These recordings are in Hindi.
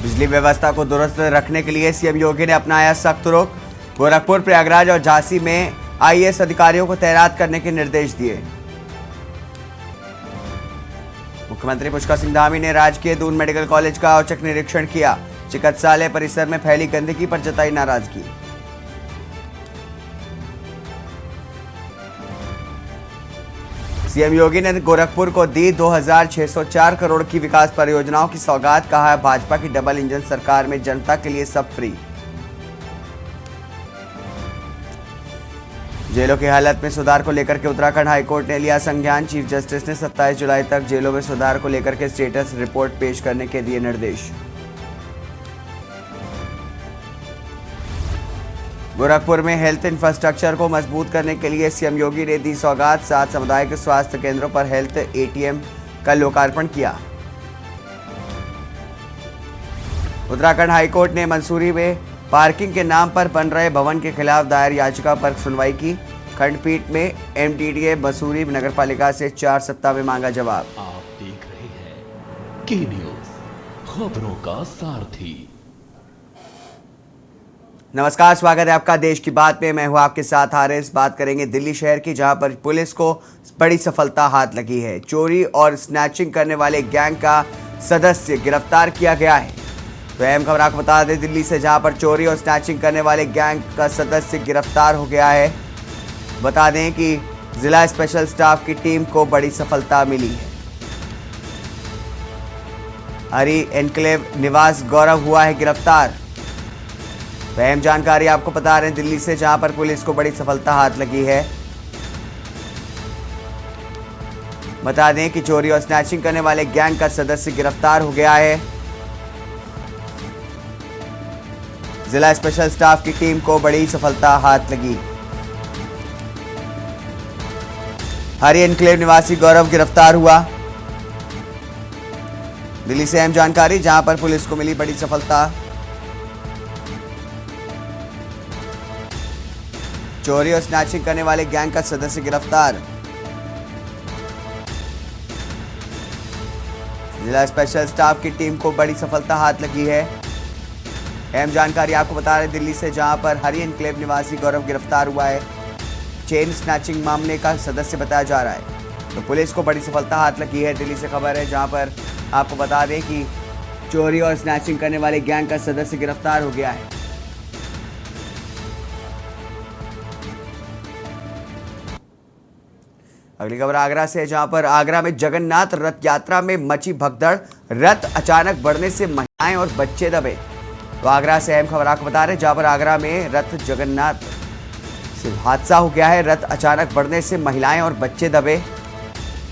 बिजली व्यवस्था को दुरुस्त रखने के लिए सीएम योगी ने अपनाया सख्त रुख। गोरखपुर, प्रयागराज और झांसी में आईएएस अधिकारियों को तैनात करने के निर्देश दिए। मुख्यमंत्री पुष्कर सिंह धामी ने राजकीय दून मेडिकल कॉलेज का औचक निरीक्षण किया। चिकित्सालय परिसर में फैली गंदगी पर जताई नाराजगी। सीएम योगी ने गोरखपुर को दी 2604 करोड़ की विकास परियोजनाओं की सौगात। कहा है भाजपा की डबल इंजन सरकार में जनता के लिए सब फ्री। जेलों की हालत में सुधार को लेकर के उत्तराखंड हाईकोर्ट ने लिया संज्ञान। चीफ जस्टिस ने 27 जुलाई तक जेलों में सुधार को लेकर के स्टेटस रिपोर्ट पेश करने के दिए निर्देश। गोरखपुर में हेल्थ इंफ्रास्ट्रक्चर को मजबूत करने के लिए सीएम योगी ने दी सौगात। 7 सामुदायिक स्वास्थ्य केंद्रों पर हेल्थ एटीएम का लोकार्पण किया। उत्तराखंड हाईकोर्ट ने मंसूरी में पार्किंग के नाम पर बन रहे भवन के खिलाफ दायर याचिका पर सुनवाई की। खंडपीठ में एमटीडीए मसूरी नगरपालिका से 4 सप्ताह में मांगा जवाब। आप देख रहे हैं के न्यूज़, खबरों का सारथी। नमस्कार, स्वागत है आपका देश की बात में। मैं हूं आपके साथ हारिस। बात करेंगे दिल्ली शहर की, जहां पर पुलिस को बड़ी सफलता हाथ लगी है। चोरी और स्नैचिंग करने वाले गैंग का सदस्य गिरफ्तार किया गया है। तो अहम खबर आपको बता दें दिल्ली से, जहां पर चोरी और स्नैचिंग करने वाले गैंग का सदस्य गिरफ्तार हो गया है। बता दें कि जिला स्पेशल स्टाफ की टीम को बड़ी सफलता मिली है। हरी एनक्लेव निवास गौरव हुआ है गिरफ्तार। अहम जानकारी आपको बता रहे हैं दिल्ली से, जहां पर पुलिस को बड़ी सफलता हाथ लगी है। बता दें कि चोरी और स्नैचिंग करने वाले गैंग का सदस्य गिरफ्तार हो गया है। जिला स्पेशल स्टाफ की टीम को बड़ी सफलता हाथ लगी। हरी एनक्लेव निवासी गौरव गिरफ्तार हुआ। दिल्ली से अहम जानकारी, जहां पर पुलिस को मिली बड़ी सफलता। चोरी और स्नैचिंग करने वाले गैंग का सदस्य गिरफ्तार। जिला स्पेशल स्टाफ की टीम को बड़ी सफलता हाथ लगी है। अहम जानकारी आपको बता रहे दिल्ली से, जहां पर हरी एनक्लेव निवासी गौरव गिरफ्तार हुआ है। चेन स्नैचिंग मामले का सदस्य बताया जा रहा है। तो पुलिस को बड़ी सफलता हाथ लगी है। दिल्ली से खबर है, जहां पर आपको बता दें कि चोरी और स्नैचिंग करने वाले गैंग का सदस्य गिरफ्तार हो गया है। अगली खबर आगरा से है, जहां पर आगरा में जगन्नाथ रथ यात्रा में मची भगदड़। रथ अचानक बढ़ने से महिलाएं और बच्चे दबे। तो आगरा से अहम खबर आपको बता रहे हैं, जहां पर आगरा में रथ जगन्नाथ से हादसा हो गया है। रथ अचानक बढ़ने से महिलाएं और बच्चे दबे,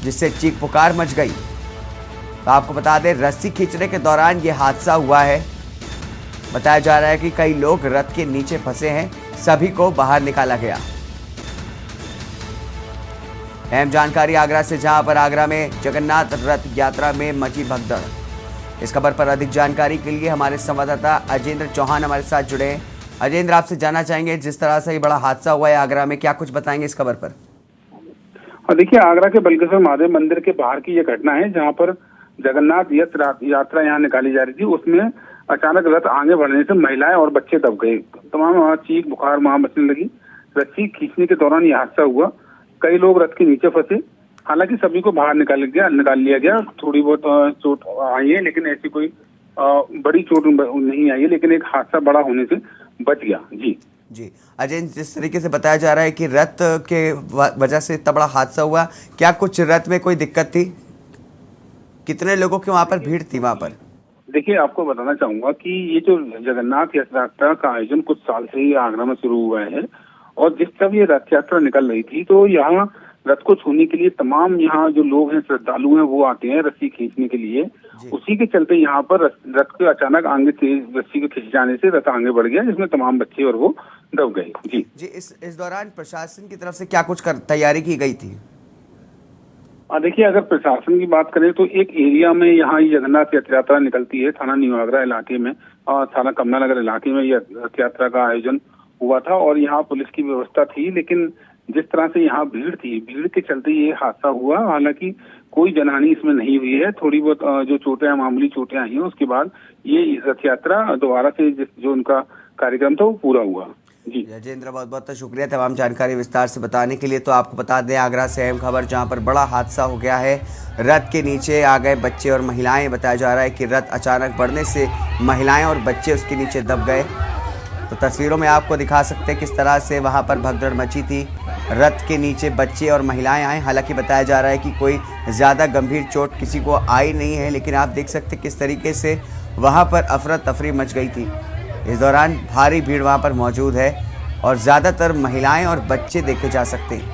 जिससे चीख पुकार मच गई। तो आपको बता दें, रस्सी खींचने के दौरान यह हादसा हुआ है। बताया जा रहा है कि कई लोग रथ के नीचे फंसे हैं। सभी को बाहर निकाला गया। अहम जानकारी आगरा से, जहां पर आगरा में जगन्नाथ रथ यात्रा में मची भगदड़। इस खबर पर अधिक जानकारी के लिए हमारे संवाददाता अजेंद्र चौहान हमारे साथ जुड़े हैं। अजेंद्र, आपसे जानना चाहेंगे, जिस तरह से ये बड़ा हादसा हुआ है आगरा में, क्या कुछ बताएंगे इस खबर पर? देखिए, आगरा के बलकेश्वर महादेव मंदिर के बाहर की ये घटना है, जहाँ पर जगन्नाथ यात्रा यहाँ निकाली जा रही थी। उसमें अचानक रथ आगे बढ़ने से महिलाएं और बच्चे दब गए। तमाम वहाँ चीख बुखार वहाँ मचने लगी। रस्सी खींचने के दौरान ये हादसा हुआ। कई लोग रथ के नीचे फंसे। हालांकि सभी को बाहर निकाल लिया गया। थोड़ी बहुत चोट आई है, लेकिन ऐसी कोई बड़ी चोट नहीं आई है, लेकिन एक हादसा बड़ा होने से बच गया। जी अजय, जिस तरीके से बताया जा रहा है कि रथ के वजह से इतना बड़ा हादसा हुआ, क्या कुछ रथ में कोई दिक्कत थी? कितने लोगों की वहां पर भीड़ थी वहां पर? देखिए, आपको बताना चाहूंगा कि ये जो जगन्नाथ यात्रा का आयोजन कुछ साल से ही आगरा में शुरू हुआ है, और जिस तरह ये रथ यात्रा निकल रही थी, तो यहाँ रथ को छूने के लिए तमाम यहाँ जो लोग हैं, श्रद्धालु हैं, वो आते हैं रस्सी खींचने के लिए। उसी के चलते यहाँ पर रथ के अचानक आगे तेज रस्सी के खींच जाने से रथ आगे बढ़ गया, जिसमें तमाम बच्चे और वो दब गए। जी, इस दौरान प्रशासन की तरफ से क्या कुछ तैयारी की गई थी? देखिए, अगर प्रशासन की बात करें तो एक एरिया में यहाँ ये जगन्नाथ रथ यात्रा निकलती है, थाना न्यू आगरा इलाके में और थाना कमला नगर इलाके में यह रथ यात्रा का आयोजन हुआ था, और यहाँ पुलिस की व्यवस्था थी। लेकिन जिस तरह से यहाँ भीड़ थी, भीड़ के चलते ये हादसा हुआ। हालांकि कोई जनहानि इसमें नहीं हुई है, थोड़ी बहुत जो चोटें मामूली चोटें आई हैं। उसके बाद ये रथ यात्रा दोबारा से जो उनका कार्यक्रम था वो पूरा हुआ। जी राजेंद्र, बहुत बहुत शुक्रिया तमाम जानकारी विस्तार से बताने के लिए। तो आपको बता दें, आगरा से अहम खबर जहां पर बड़ा हादसा हो गया है। रथ के नीचे आ गए बच्चे और महिलाएं। बताया जा रहा है कि रथ अचानक बढ़ने से महिलाएं और बच्चे उसके नीचे दब गए। तो तस्वीरों में आपको दिखा सकते हैं किस तरह से वहां पर भगदड़ मची थी। रथ के नीचे बच्चे और महिलाएं आए। हालांकि बताया जा रहा है कि कोई ज़्यादा गंभीर चोट किसी को आई नहीं है, लेकिन आप देख सकते हैं किस तरीके से वहां पर अफरा तफरी मच गई थी। इस दौरान भारी भीड़ वहां पर मौजूद है और ज़्यादातर महिलाएं और बच्चे देखे जा सकते हैं।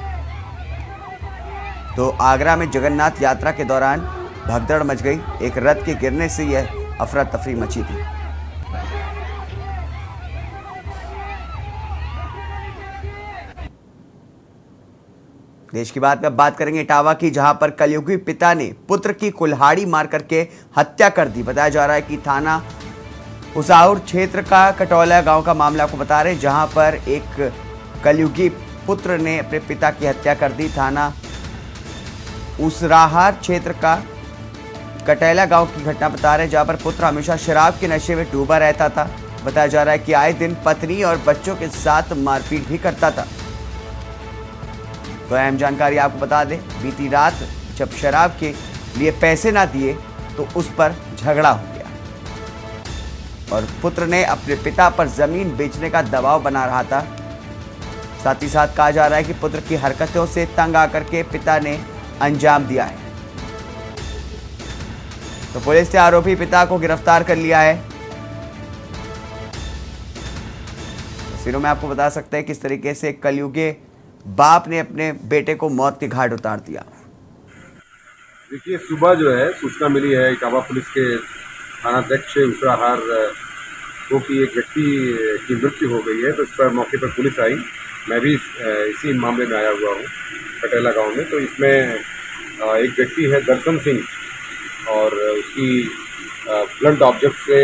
तो आगरा में जगन्नाथ यात्रा के दौरान भगदड़ मच गई। एक रथ के गिरने से यह अफरा तफरी मची थी। देश की बात करेंगे इटावा की, जहां पर कलयुगी पिता ने पुत्र की कुल्हाड़ी मार करके हत्या कर दी। बताया जा रहा है कि थाना उसाउर क्षेत्र का कटौला गांव का मामला आपको बता रहे हैं, जहां पर एक कलयुगी पुत्र ने अपने पिता की हत्या कर दी। थाना उसराहार क्षेत्र का कटैला गांव की घटना बता रहे हैं, जहां पर पुत्र हमेशा शराब के नशे में डूबा रहता था। बताया जा रहा है कि आए दिन पत्नी और बच्चों के साथ मारपीट भी करता था। तो अहम जानकारी आपको बता दें, बीती रात जब शराब के लिए पैसे ना दिए तो उस पर झगड़ा हो गया और पुत्र ने अपने पिता पर जमीन बेचने का दबाव बना रहा था। साथ ही साथ कहा जा रहा है कि पुत्र की हरकतों से तंग आकर के पिता ने अंजाम दिया है। तो पुलिस ने आरोपी पिता को गिरफ्तार कर लिया है। तस्वीरों में आपको बता सकते हैं किस तरीके से कलयुगी बाप ने अपने बेटे को मौत के घाट उतार दिया। देखिए, सुबह जो है सूचना मिली है इटावा पुलिस के थानाध्यक्ष उसराहार को कि एक व्यक्ति की मृत्यु हो गई है। तो इस पर मौके पर पुलिस आई। मैं भी इसी मामले में आया हुआ हूँ कटैला गांव में। तो इसमें एक व्यक्ति है दर्शन सिंह और उसकी ब्लंट ऑब्जेक्ट से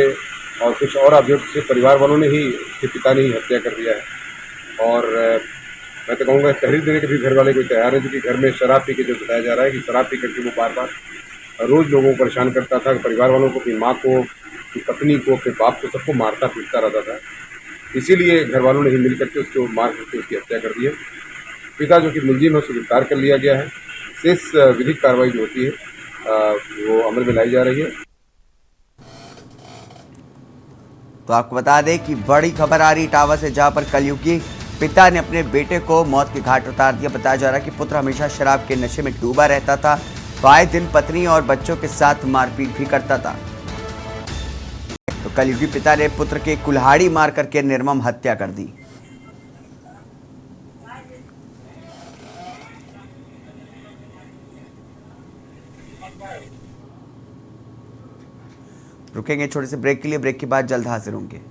और कुछ और ऑब्जेक्ट से परिवार वालों ने ही, उसके पिता ने ही हत्या कर दिया है। और मैं तो कहूँगा तहरीर देने के भी घर वाले कोई तैयार है, क्योंकि घर में शराब पी के जो बताया जा रहा है कि शराब पी करके वो बार बार रोज़ लोगों को परेशान करता था। परिवार वालों को, अपनी माँ को, अपनी पत्नी को, अपने बाप को, सबको मारता पीटता रहता था। इसीलिए घर वालों ने ही मिल करके उसको मार करके उसकी हत्या कर दी है। पिता जो कि मुलजिम है उसको गिरफ्तार कर लिया गया है। शेष विधिक कार्रवाई जो होती है वो अमल में लाई जा रही है। तो आपको बता दें कि बड़ी खबर आ रही इटावा से, जहां पर कलयुगी पिता ने अपने बेटे को मौत के घाट उतार दिया। बताया जा रहा है कि पुत्र हमेशा शराब के नशे में डूबा रहता था। तो आए दिन पत्नी और बच्चों के साथ मारपीट भी करता था। तो कलयुगी पिता ने पुत्र के कुल्हाड़ी मार करके निर्मम हत्या कर दी। रुकेंगे छोटे से ब्रेक के लिए। ब्रेक के बाद जल्द हाजिर होंगे।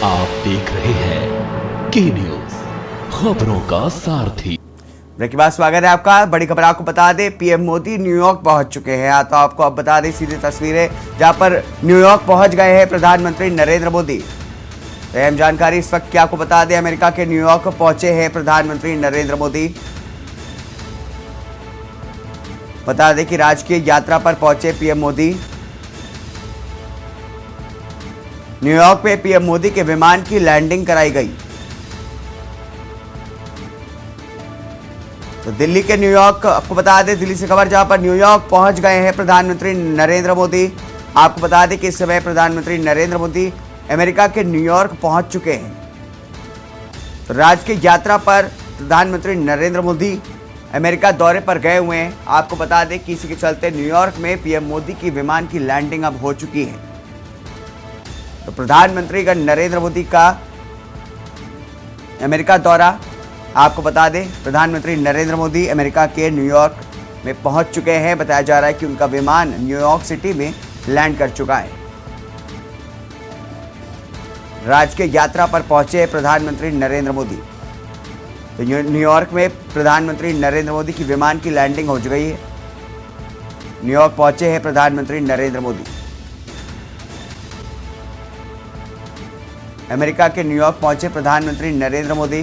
आप देख रहे हैं के न्यूज, खबरों का सारथी। ब्रेक के बाद स्वागत है आपका। बड़ी खबर आपको बता दें, पीएम मोदी न्यूयॉर्क पहुंच चुके हैं। तो आपको अब बता दें सीधी तस्वीरें, जहां पर न्यूयॉर्क पहुंच गए हैं प्रधानमंत्री नरेंद्र मोदी। अहम जानकारी इस वक्त की आपको बता दें, अमेरिका के न्यूयॉर्क पहुंचे हैं प्रधानमंत्री नरेंद्र मोदी। बता दें कि राजकीय यात्रा पर पहुंचे पीएम मोदी। न्यूयॉर्क में पीएम मोदी के विमान की लैंडिंग कराई गई। तो दिल्ली के न्यूयॉर्क, आपको बता दें दिल्ली से खबर, जहां पर न्यूयॉर्क पहुंच गए हैं प्रधानमंत्री नरेंद्र मोदी। आपको बता दें कि इस समय प्रधानमंत्री नरेंद्र मोदी अमेरिका के न्यूयॉर्क पहुंच चुके हैं। तो राजकीय यात्रा पर प्रधानमंत्री नरेंद्र मोदी अमेरिका दौरे पर गए हुए हैं। आपको बता दें कि इसी के चलते न्यूयॉर्क में पीएम मोदी की विमान की लैंडिंग अब हो चुकी है। तो प्रधानमंत्री का नरेंद्र मोदी का अमेरिका दौरा, आपको बता दें प्रधानमंत्री नरेंद्र मोदी अमेरिका के न्यूयॉर्क में पहुंच चुके हैं। बताया जा रहा है कि उनका विमान न्यूयॉर्क सिटी में लैंड कर चुका है। राजकीय यात्रा पर पहुंचे प्रधानमंत्री नरेंद्र मोदी। तो न्यूयॉर्क में प्रधानमंत्री नरेंद्र मोदी की विमान की लैंडिंग हो गई है। न्यूयॉर्क पहुंचे हैं प्रधानमंत्री नरेंद्र मोदी। अमेरिका के न्यूयॉर्क पहुंचे प्रधानमंत्री नरेंद्र मोदी।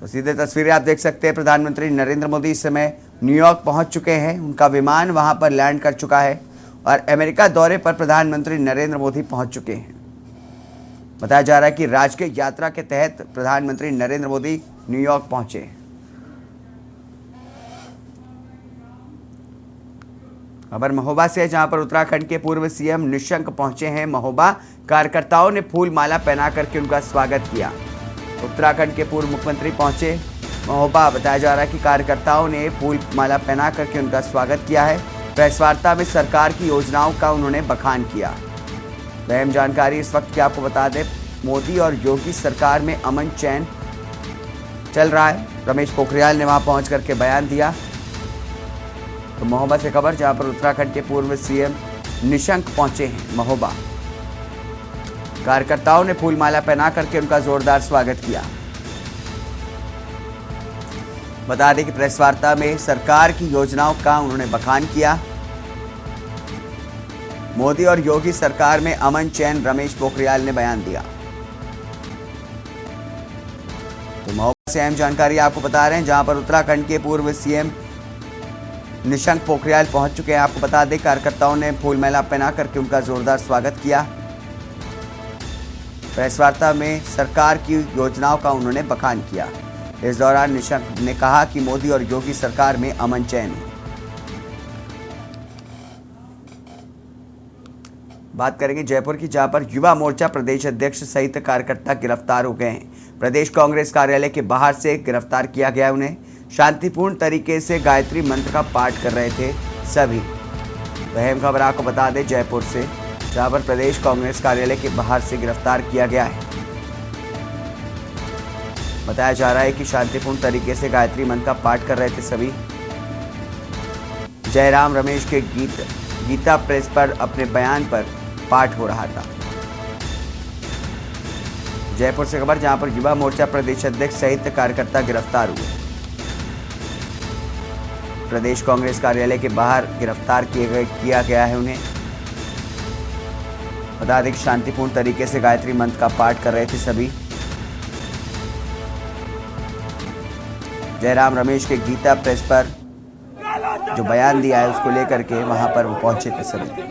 तो सीधे तस्वीरें आप देख सकते हैं, प्रधानमंत्री नरेंद्र मोदी इस समय न्यूयॉर्क पहुंच चुके हैं। उनका विमान वहां पर लैंड कर चुका है और अमेरिका दौरे पर प्रधानमंत्री नरेंद्र मोदी पहुंच चुके हैं। बताया जा रहा है कि राजकीय यात्रा के तहत प्रधानमंत्री नरेंद्र मोदी न्यूयॉर्क पहुंचे। खबर महोबा से, जहां पर उत्तराखंड के पूर्व सीएम निशंक पहुंचे हैं महोबा। कार्यकर्ताओं ने फूल माला पहना करके उनका स्वागत किया। उत्तराखंड के पूर्व मुख्यमंत्री पहुंचे महोबा। बताया जा रहा है कि कार्यकर्ताओं ने फूल माला पहना करके उनका स्वागत किया है। प्रेस वार्ता में सरकार की योजनाओं का उन्होंने बखान किया। अहम जानकारी इस वक्त की आपको बता दें, मोदी और योगी सरकार में अमन चैन चल रहा है। रमेश पोखरियाल ने वहां पहुंच करके बयान दिया। तो महोबा से खबर, जहां पर उत्तराखंड के पूर्व सीएम निशंक पहुंचे हैं महोबा। कार्यकर्ताओं ने फूल माला पहना करके उनका जोरदार स्वागत किया। बता दें कि प्रेस वार्ता में सरकार की योजनाओं का उन्होंने बखान किया। मोदी और योगी सरकार में अमन चैन, रमेश पोखरियाल ने बयान दिया। तो महोबा से अहम जानकारी आपको बता रहे हैं, जहां पर उत्तराखंड के पूर्व सीएम निशंक पोखरियाल पहुंच चुके हैं। आपको बता दें, कार्यकर्ताओं ने फूल माला पहना करके उनका जोरदार स्वागत किया। प्रेस वार्ता में सरकार की योजनाओं का उन्होंने बखान किया। इस दौरान निशंक ने कहा कि मोदी और योगी सरकार में अमन चैन है। बात करेंगे जयपुर की, जहां पर युवा मोर्चा प्रदेश अध्यक्ष सहित कार्यकर्ता गिरफ्तार हो गए हैं। प्रदेश कांग्रेस कार्यालय के बाहर से गिरफ्तार किया गया उन्हें। शांतिपूर्ण तरीके से गायत्री मंत्र का पाठ कर रहे थे सभी। अहम खबर आपको बता दें जयपुर से, जहां पर प्रदेश कांग्रेस कार्यालय के बाहर से गिरफ्तार किया गया है। बताया जा रहा है कि शांतिपूर्ण तरीके से गायत्री मंत्र का पाठ कर रहे थे सभी। जयराम रमेश के गीता प्रेस पर अपने बयान पर पाठ हो रहा था। जयपुर से खबर, जहां पर युवा मोर्चा प्रदेश अध्यक्ष सहित कार्यकर्ता गिरफ्तार हुए। प्रदेश कांग्रेस कार्यालय के बाहर गिरफ्तार किया गया है उन्हें। बता दें कि शांतिपूर्ण तरीके से गायत्री मंत्र का पाठ कर रहे थे सभी। जयराम रमेश के गीता प्रेस पर जो बयान दिया है उसको लेकर के वहां पर वो पहुंचे थे सभी।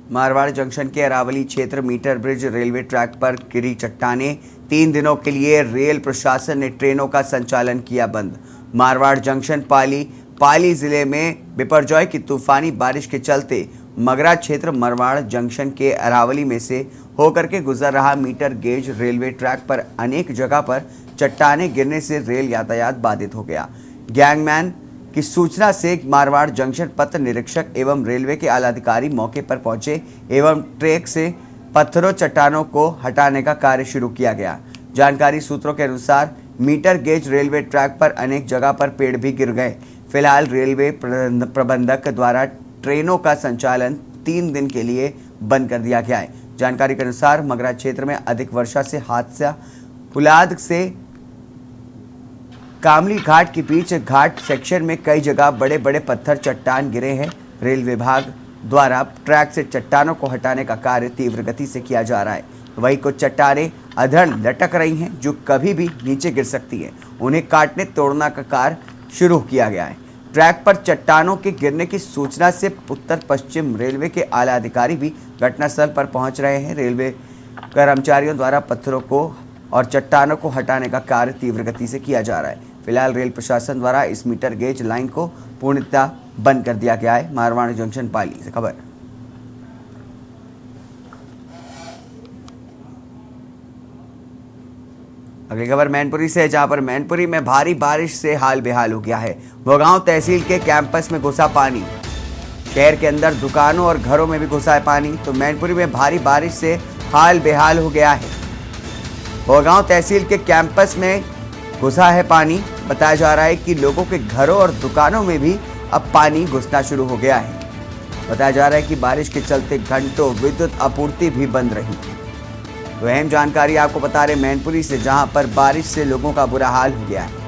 मारवाड़ जंक्शन के अरावली क्षेत्र मीटर ब्रिज रेलवे ट्रैक पर गिरी चट्टाने। 3 दिनों के लिए रेल प्रशासन ने ट्रेनों का संचालन किया बंद। मारवाड़ जंक्शन पाली जिले में बिपरजॉय की तूफानी बारिश के चलते मगरा क्षेत्र मारवाड़ जंक्शन के अरावली में से होकर के गुजर रहा मीटर गेज रेलवे ट्रैक पर अनेक जगह पर चट्टाने गिरने से रेल यातायात बाधित हो गया। गैंगमैन की सूचना से मारवाड़ जंक्शन पथ निरीक्षक एवं रेलवे के आला अधिकारी मौके पर पहुंचे एवं ट्रैक से पत्थरों चट्टानों को हटाने का कार्य शुरू किया गया। जानकारी सूत्रों के अनुसार मीटर गेज रेलवे ट्रैक पर अनेक जगह पर पेड़ भी गिर गए। फिलहाल रेलवे प्रबंधक द्वारा ट्रेनों का संचालन 3 दिन के लिए बंद कर दिया गया है। जानकारी के अनुसार मगरा क्षेत्र में अधिक वर्षा से हादसा पुलाद से कामली घाट के बीच घाट सेक्शन में कई जगह बड़े बड़े पत्थर चट्टान गिरे हैं। रेल विभाग द्वारा ट्रैक से चट्टानों को हटाने का कार्य तीव्र गति से किया जा रहा है। वहीं कुछ चट्टानें अधड़ लटक रही हैं जो कभी भी नीचे गिर सकती हैं। उन्हें काटने तोड़ने का कार्य शुरू किया गया है। ट्रैक पर चट्टानों के गिरने की सूचना से उत्तर पश्चिम रेलवे के आला अधिकारी भी घटनास्थल पर पहुंच रहे हैं। रेलवे कर्मचारियों द्वारा पत्थरों को और चट्टानों को हटाने का कार्य तीव्र गति से किया जा रहा है। फिलहाल रेल प्रशासन द्वारा इस मीटर गेज लाइन को पूर्णतः बंद कर दिया गया है। मारवाड़ जंक्शन पाली से खबर। अगली खबर मैनपुरी से, जहां पर मैनपुरी में भारी बारिश से हाल बेहाल हो गया है। भोगांव तहसील के कैंपस में घुसा पानी। शहर के अंदर दुकानों और घरों में भी घुसा है पानी। तो मैनपुरी में भारी बारिश से हाल बेहाल हो गया है। भोगांव तहसील के कैंपस में घुसा है पानी। बताया जा रहा है कि लोगों के घरों और दुकानों में भी अब पानी घुसना शुरू हो गया है। बताया जा रहा है कि बारिश के चलते घंटों विद्युत आपूर्ति भी बंद रही। तो अहम जानकारी आपको बता रहे मैनपुरी से, जहां पर बारिश से लोगों का बुरा हाल हो गया है।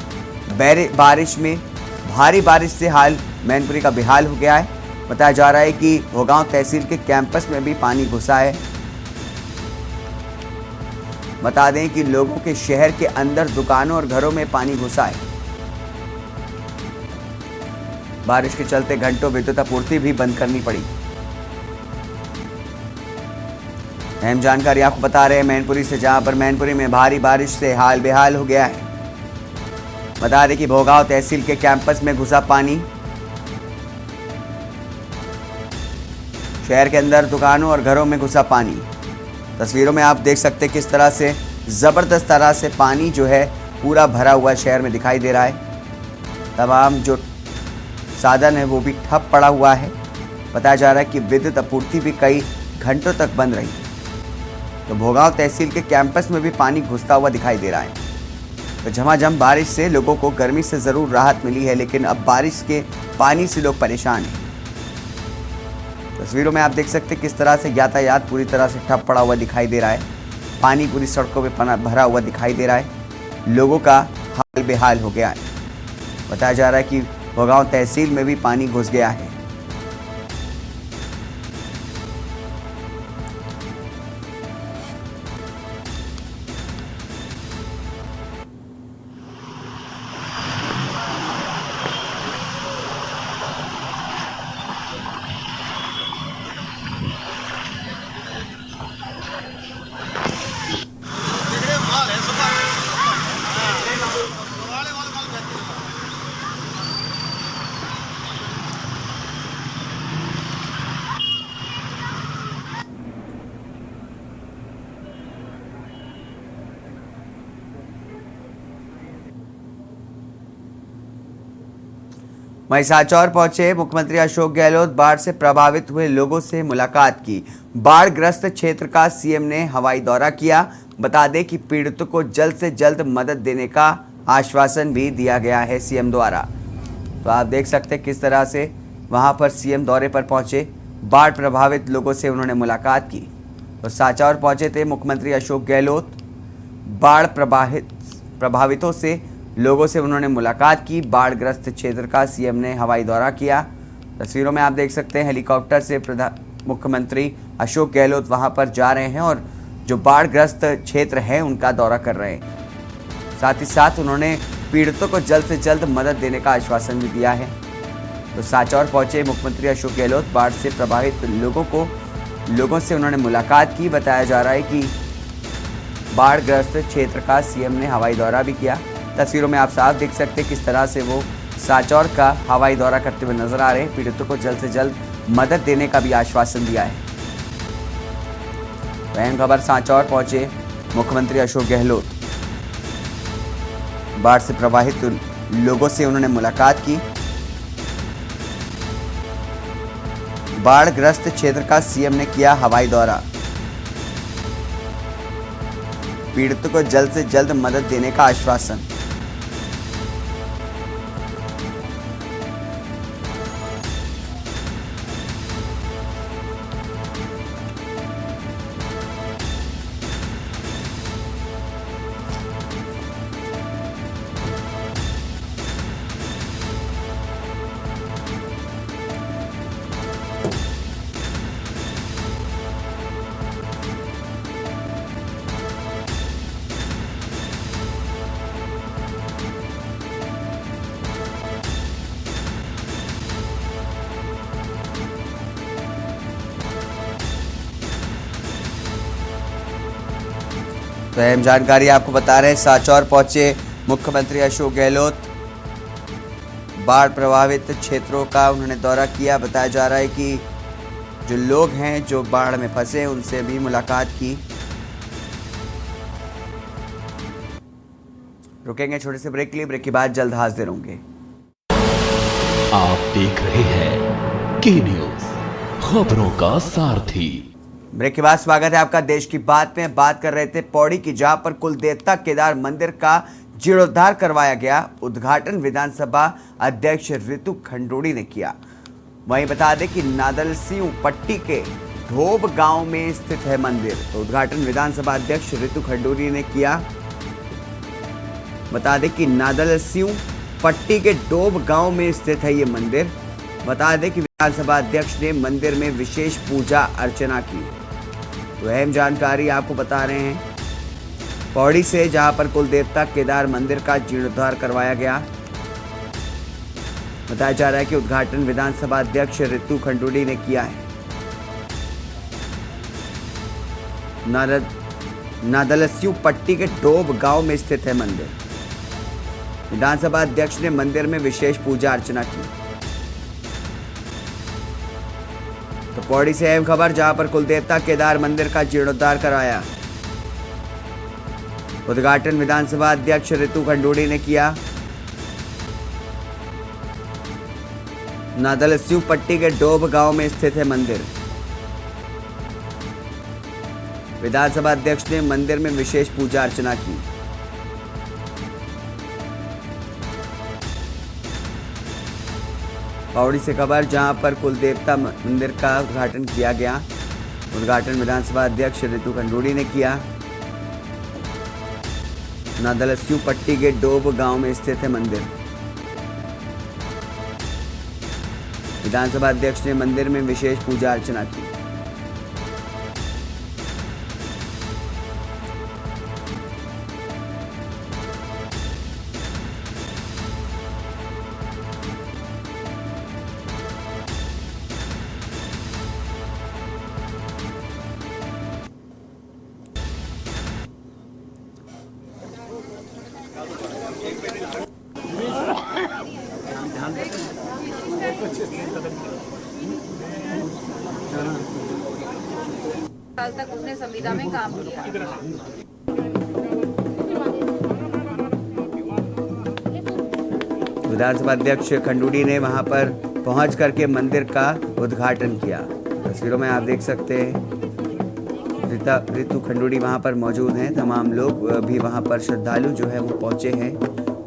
भारी बारिश से हाल मैनपुरी का बेहाल हो गया है। बताया जा रहा है कि भोगांव तहसील के कैंपस में भी पानी घुसा है। बता दें कि लोगों के शहर के अंदर दुकानों और घरों में पानी घुसा है। बारिश के चलते घंटों विद्युत आपूर्ति भी बंद करनी पड़ी। अहम जानकारी आपको बता रहे हैं मैनपुरी से, जहां पर मैनपुरी में भारी बारिश से हाल बेहाल हो गया है। बता दें कि भोगांव तहसील के कैंपस में घुसा पानी। शहर के अंदर दुकानों और घरों में घुसा पानी। तस्वीरों में आप देख सकते हैं किस तरह से ज़बरदस्त तरह से पानी जो है पूरा भरा हुआ शहर में दिखाई दे रहा है। तमाम जो साधन है वो भी ठप पड़ा हुआ है। बताया जा रहा है कि विद्युत आपूर्ति भी कई घंटों तक बंद रही। तो भोगांव तहसील के कैंपस में भी पानी घुसता हुआ दिखाई दे रहा है। तो झमाझम बारिश से लोगों को गर्मी से ज़रूर राहत मिली है, लेकिन अब बारिश के पानी से लोग परेशान हैं। तस्वीरों में आप देख सकते हैं किस तरह से यातायात पूरी तरह से ठप पड़ा हुआ दिखाई दे रहा है। पानी पूरी सड़कों में भरा हुआ दिखाई दे रहा है। लोगों का हाल बेहाल हो गया है। बताया जा रहा है कि भोगांव तहसील में भी पानी घुस गया है। वहीं सांचौर पहुंचे मुख्यमंत्री अशोक गहलोत। बाढ़ से प्रभावित हुए लोगों से मुलाकात की। बाढ़ग्रस्त क्षेत्र का सीएम ने हवाई दौरा किया। बता दें कि पीड़ितों को जल्द से जल्द मदद देने का आश्वासन भी दिया गया है सीएम द्वारा। तो आप देख सकते हैं किस तरह से वहां पर सीएम दौरे पर पहुंचे। बाढ़ प्रभावित लोगों से उन्होंने मुलाकात की। तो सांचौर पहुंचे थे मुख्यमंत्री अशोक गहलोत। बाढ़ प्रभावितों से लोगों से उन्होंने मुलाकात की। बाढ़ग्रस्त क्षेत्र का सीएम ने हवाई दौरा किया। तस्वीरों में आप देख सकते हैं हेलीकॉप्टर से मुख्यमंत्री अशोक गहलोत वहां पर जा रहे हैं और जो बाढ़ग्रस्त क्षेत्र है उनका दौरा कर रहे हैं। साथ ही साथ उन्होंने पीड़ितों को जल्द से जल्द मदद देने का आश्वासन भी दिया है। तो सांचौर पहुंचे मुख्यमंत्री अशोक गहलोत। बाढ़ से प्रभावित लोगों से उन्होंने मुलाकात की। बताया जा रहा है कि बाढ़ग्रस्त क्षेत्र का सीएम ने हवाई दौरा भी किया। तस्वीरों में आप साफ देख सकते हैं किस तरह से वो सांचौर का हवाई दौरा करते हुए नजर आ रहे हैं। पीड़ितों को जल्द से जल्द मदद देने का भी आश्वासन दिया है। अहम खबर, सांचौर पहुंचे मुख्यमंत्री अशोक गहलोत। बाढ़ से प्रभावित लोगों से उन्होंने मुलाकात की। बाढ़ग्रस्त क्षेत्र का सीएम ने किया हवाई दौरा। पीड़ितों को जल्द से जल्द मदद देने का आश्वासन। तो अहम जानकारी आपको बता रहे हैं, सांचौर पहुंचे मुख्यमंत्री अशोक गहलोत। बाढ़ प्रभावित क्षेत्रों का उन्होंने दौरा किया। बताया जा रहा है कि जो लोग हैं जो बाढ़ में फंसे उनसे भी मुलाकात की। रुकेंगे छोटे से ब्रेक के लिए। ब्रेक के बाद जल्द हाजिर होंगे। आप देख रहे हैं के न्यूज़, खबरों का सारथी। ब्रेक के बाद स्वागत है आपका। देश की बात में बात कर रहे थे पौड़ी की, जहां पर कुल देवता केदार मंदिर का जीर्णोद्धार करवाया गया। उद्घाटन विधानसभा अध्यक्ष ऋतु खंडूड़ी ने किया। वहीं बता दें कि नादलसिंह पट्टी के ढोब गांव में स्थित है मंदिर। तो उद्घाटन विधानसभा अध्यक्ष रितु खंडूरी ने किया। बता दें कि नादलसिंह पट्टी के ढोब गांव में स्थित है ये मंदिर। बता दें कि विधानसभा अध्यक्ष ने मंदिर में विशेष पूजा अर्चना की। तो अहम जानकारी आपको बता रहे हैं पौड़ी से, जहां पर कुल देवता केदार मंदिर का जीर्णोद्धार करवाया गया। बताया जा रहा है कि उद्घाटन विधानसभा अध्यक्ष रितु खंडूरी ने किया है। नादलस्यू पट्टी के डोब गांव में स्थित है मंदिर। विधानसभा अध्यक्ष ने मंदिर में विशेष पूजा अर्चना की। तो पौड़ी से अहम खबर, जहां पर कुलदेवता केदार मंदिर का जीर्णोद्धार कराया। उद्घाटन विधानसभा अध्यक्ष रितु खंडूरी ने किया। नादलस्यू पट्टी के डोब गांव में स्थित है मंदिर। विधानसभा अध्यक्ष ने मंदिर में विशेष पूजा अर्चना की। पौड़ी से खबर, जहां पर कुलदेवता मंदिर का उद्घाटन किया गया। उद्घाटन विधानसभा अध्यक्ष रितु खंडूरी ने किया। नादलस्यू पट्टी के डोब गांव में स्थित है मंदिर। विधानसभा अध्यक्ष ने मंदिर में विशेष पूजा अर्चना की। साल तक उसने संविदा में काम किया। विधानसभा अध्यक्ष खंडूरी ने वहां पर पहुंच करके मंदिर का उद्घाटन किया। तस्वीरों में आप देख सकते हैं रितु खंडूरी वहां पर मौजूद हैं। तमाम लोग भी वहां पर श्रद्धालु जो है वो पहुंचे हैं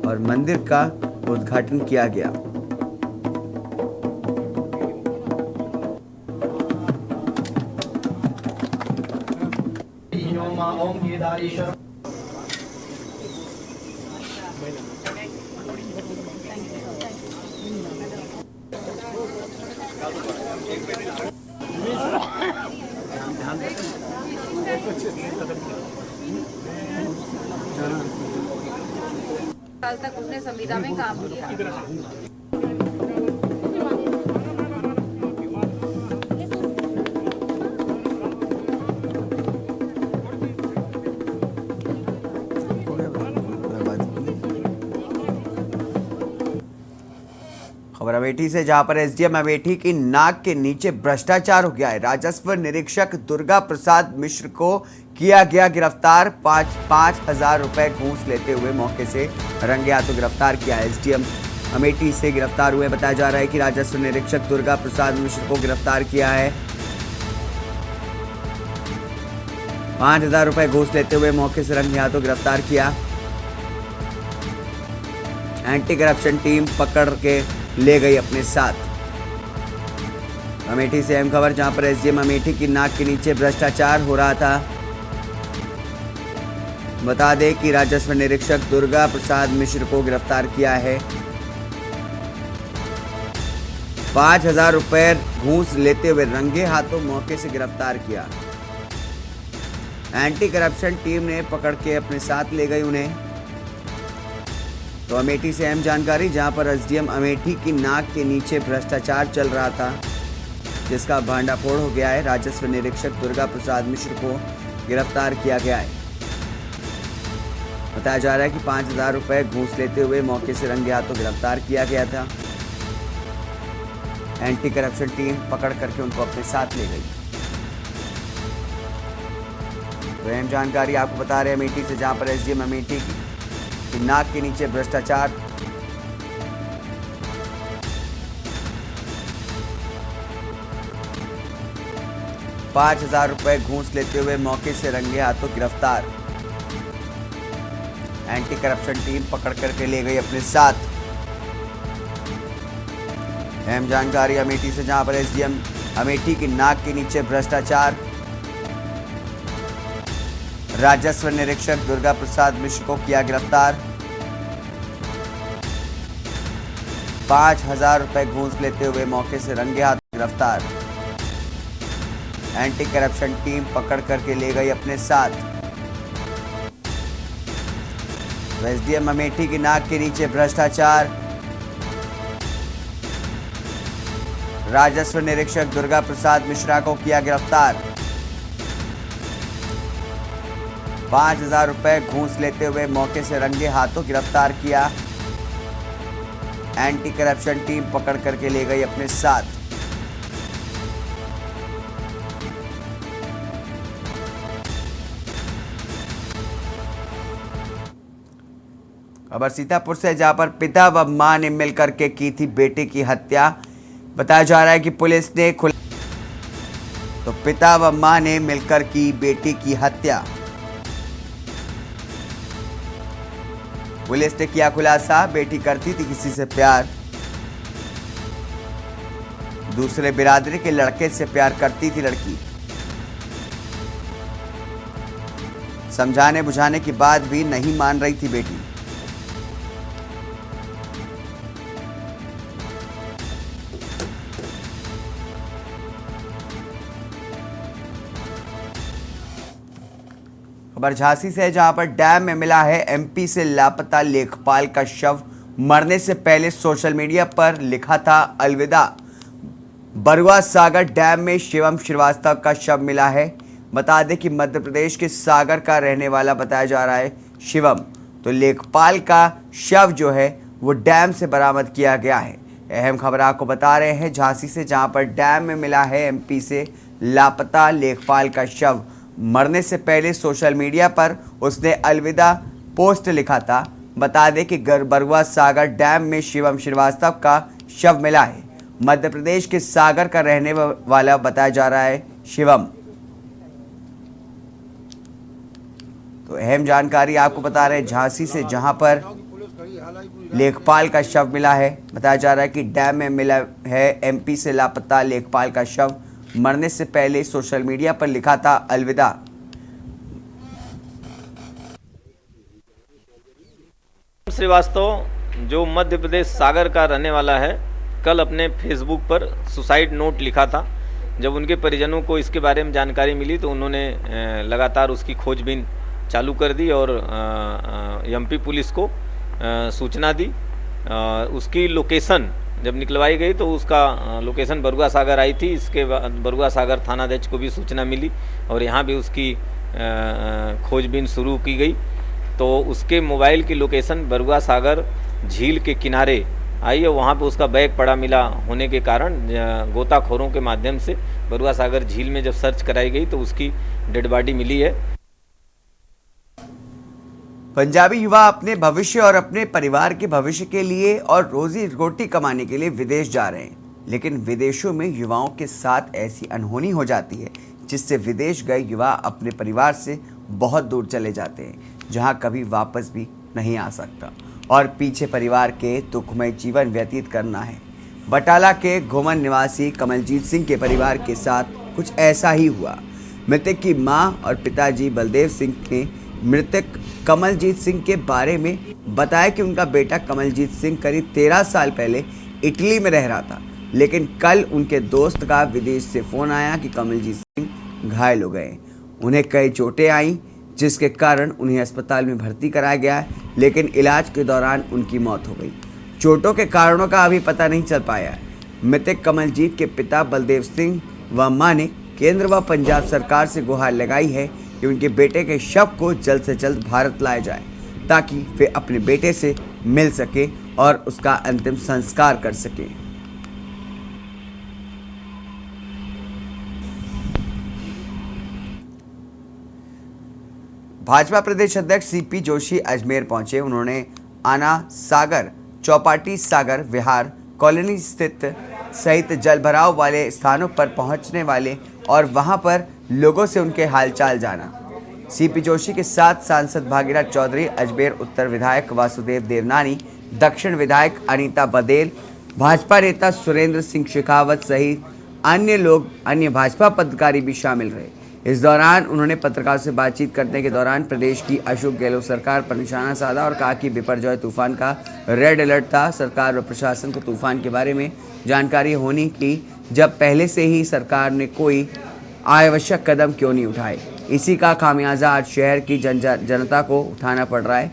और मंदिर का उद्घाटन किया गया। साल तक उसने संविदा में काम किया। खबर अमेठी से, जहां पर एसडीएम अमेठी की नाक के नीचे भ्रष्टाचार हो गया है। राजस्व निरीक्षक दुर्गा प्रसाद मिश्र को किया गया गिरफ्तार। 5,000 रुपए घूस लेते हुए मौके से रंगे हाथों गिरफ्तार किया। एसडीएम अमेठी से गिरफ्तार हुए। बताया जा रहा है कि राजस्व निरीक्षक दुर्गा प्रसाद मिश्र को गिरफ्तार किया है। 5,000 रुपए घूस लेते हुए मौके से रंगे हाथों गिरफ्तार किया। एंटी करप्शन टीम पकड़ के ले गई अपने साथ। अमेठी से अहम खबर, जहां पर एसडीएम अमेठी की नाक के नीचे भ्रष्टाचार हो रहा था। बता दें कि राजस्व निरीक्षक दुर्गा प्रसाद मिश्र को गिरफ्तार किया है। 5,000 रुपए घूस लेते हुए रंगे हाथों मौके से गिरफ्तार किया। एंटी करप्शन टीम ने पकड़ के अपने साथ ले गई उन्हें। तो अमेठी से अहम जानकारी, जहां पर एसडीएम अमेठी की नाक के नीचे भ्रष्टाचार चल रहा था, जिसका भांडाफोड़ हो गया है। राजस्व निरीक्षक दुर्गा प्रसाद मिश्र को गिरफ्तार किया गया है। बताया जा रहा है कि 5,000 रुपए घूस लेते हुए मौके से रंगे हाथों गिरफ्तार किया गया था। एंटी करप्शन टीम पकड़ करके उनको अपने साथ ले गई। तो अहम जानकारी आपको बता रहे हैं अमेठी से, जहां पर एसडीएम अमेठी की नाक के नीचे भ्रष्टाचार। ₹5,000 घूस लेते हुए मौके से रंगे हाथों गिरफ्तार। एंटी करप्शन टीम पकड़ करके ले गई अपने साथ। अहम जानकारी अमेठी से, जहां पर एसडीएम अमेठी की नाक के नीचे भ्रष्टाचार। राजस्व निरीक्षक दुर्गा प्रसाद मिश्र को किया गिरफ्तार। 5,000 रुपए घूस लेते हुए मौके से रंगे हाथ गिरफ्तार। एंटी करप्शन टीम पकड़ करके ले गई अपने साथ। एसडीएम अमेठी की नाक के नीचे भ्रष्टाचार। राजस्व निरीक्षक दुर्गा प्रसाद मिश्रा को किया गिरफ्तार। 5,000 रुपए घूस लेते हुए मौके से रंगे हाथों गिरफ्तार किया। एंटी करप्शन टीम पकड़ करके ले गई अपने साथ। खबर सीतापुर से, जहां पर पिता व मां ने मिलकर के की थी बेटे की हत्या। बताया जा रहा है कि पुलिस ने तो पिता व मां ने मिलकर की बेटी की हत्या। पुलिस ने किया खुलासा, बेटी करती थी किसी से प्यार, दूसरे बिरादरी के लड़के से प्यार करती थी लड़की। समझाने बुझाने के बाद भी नहीं मान रही थी बेटी। खबर झांसी से, जहां पर डैम में मिला है एमपी से लापता लेखपाल का शव। मरने से पहले सोशल मीडिया पर लिखा था अलविदा। बरुआ सागर डैम में शिवम श्रीवास्तव का शव मिला है। बता दें कि मध्य प्रदेश के सागर का रहने वाला बताया जा रहा है शिवम। तो लेखपाल का शव जो है वो डैम से बरामद किया गया है। अहम खबर आपको बता रहे हैं झांसी से, जहां पर डैम में मिला है एमपी से लापता लेखपाल का शव। मरने से पहले सोशल मीडिया पर उसने अलविदा पोस्ट लिखा था। बता दें कि बरुआ सागर डैम में शिवम श्रीवास्तव का शव मिला है। मध्य प्रदेश के सागर का रहने वाला बताया जा रहा है शिवम। तो अहम जानकारी आपको बता रहे हैं झांसी से, जहां पर लेखपाल का शव मिला है। बताया जा रहा है कि डैम में मिला है एमपी से लापता लेखपाल का शव। मरने से पहले सोशल मीडिया पर लिखा था अलविदा। श्रीवास्तव जो मध्य प्रदेश सागर का रहने वाला है, कल अपने फेसबुक पर सुसाइड नोट लिखा था। जब उनके परिजनों को इसके बारे में जानकारी मिली तो उन्होंने लगातार उसकी खोजबीन चालू कर दी और एमपी पुलिस को सूचना दी। उसकी लोकेशन जब निकलवाई गई तो उसका लोकेशन बरुआ सागर आई थी। इसके बाद बरुआ सागर थानाध्यक्ष को भी सूचना मिली और यहाँ भी उसकी खोजबीन शुरू की गई। तो उसके मोबाइल की लोकेशन बरुआ सागर झील के किनारे आई और वहाँ पे उसका बैग पड़ा मिला होने के कारण गोताखोरों के माध्यम से बरुआ सागर झील में जब सर्च कराई गई तो उसकी डेड बॉडी मिली है। पंजाबी युवा अपने भविष्य और अपने परिवार के भविष्य के लिए और रोजी रोटी कमाने के लिए विदेश जा रहे हैं, लेकिन विदेशों में युवाओं के साथ ऐसी अनहोनी हो जाती है जिससे विदेश गए युवा अपने परिवार से बहुत दूर चले जाते हैं, जहां कभी वापस भी नहीं आ सकता और पीछे परिवार के दुखमय जीवन व्यतीत करना है। बटाला के घुमन निवासी कमलजीत सिंह के परिवार के साथ कुछ ऐसा ही हुआ। मृतक की मां और पिताजी बलदेव सिंह ने मृतक कमलजीत सिंह के बारे में बताया कि उनका बेटा कमलजीत सिंह करीब 13 साल पहले इटली में रह रहा था, लेकिन कल उनके दोस्त का विदेश से फ़ोन आया कि कमलजीत सिंह घायल हो गए। उन्हें कई चोटें आईं, जिसके कारण उन्हें अस्पताल में भर्ती कराया गया, लेकिन इलाज के दौरान उनकी मौत हो गई। चोटों के कारणों का अभी पता नहीं चल पाया। मृतक कमलजीत के पिता बलदेव सिंह व मां ने केंद्र व पंजाब सरकार से गुहार लगाई है कि उनके बेटे के शव को जल्द से जल्द भारत लाया जाए, ताकि वे अपने बेटे से मिल सके और उसका अंतिम संस्कार कर सके। भाजपा प्रदेश अध्यक्ष सीपी जोशी अजमेर पहुंचे। उन्होंने आना सागर, चौपाटी सागर, विहार कॉलोनी स्थित सहित जलभराव वाले स्थानों पर पहुंचने वाले और वहां पर लोगों से उनके हालचाल जाना। सीपी जोशी के साथ सांसद भागीरथ चौधरी, अजमेर उत्तर विधायक वासुदेव देवनानी, दक्षिण विधायक अनीता बदेल, भाजपा नेता सुरेंद्र सिंह शेखावत सहित अन्य भाजपा पदाधिकारी भी शामिल रहे। इस दौरान उन्होंने पत्रकारों से बातचीत करने के दौरान प्रदेश की अशोक गहलोत सरकार पर निशाना साधा और कहा कि बिपरजॉय तूफान का रेड अलर्ट था। सरकार व प्रशासन को तूफान के बारे में जानकारी होनी कि जब पहले से ही सरकार ने कोई आवश्यक कदम क्यों नहीं उठाए। इसी का खामियाजा आज शहर की जनता को उठाना पड़ रहा है।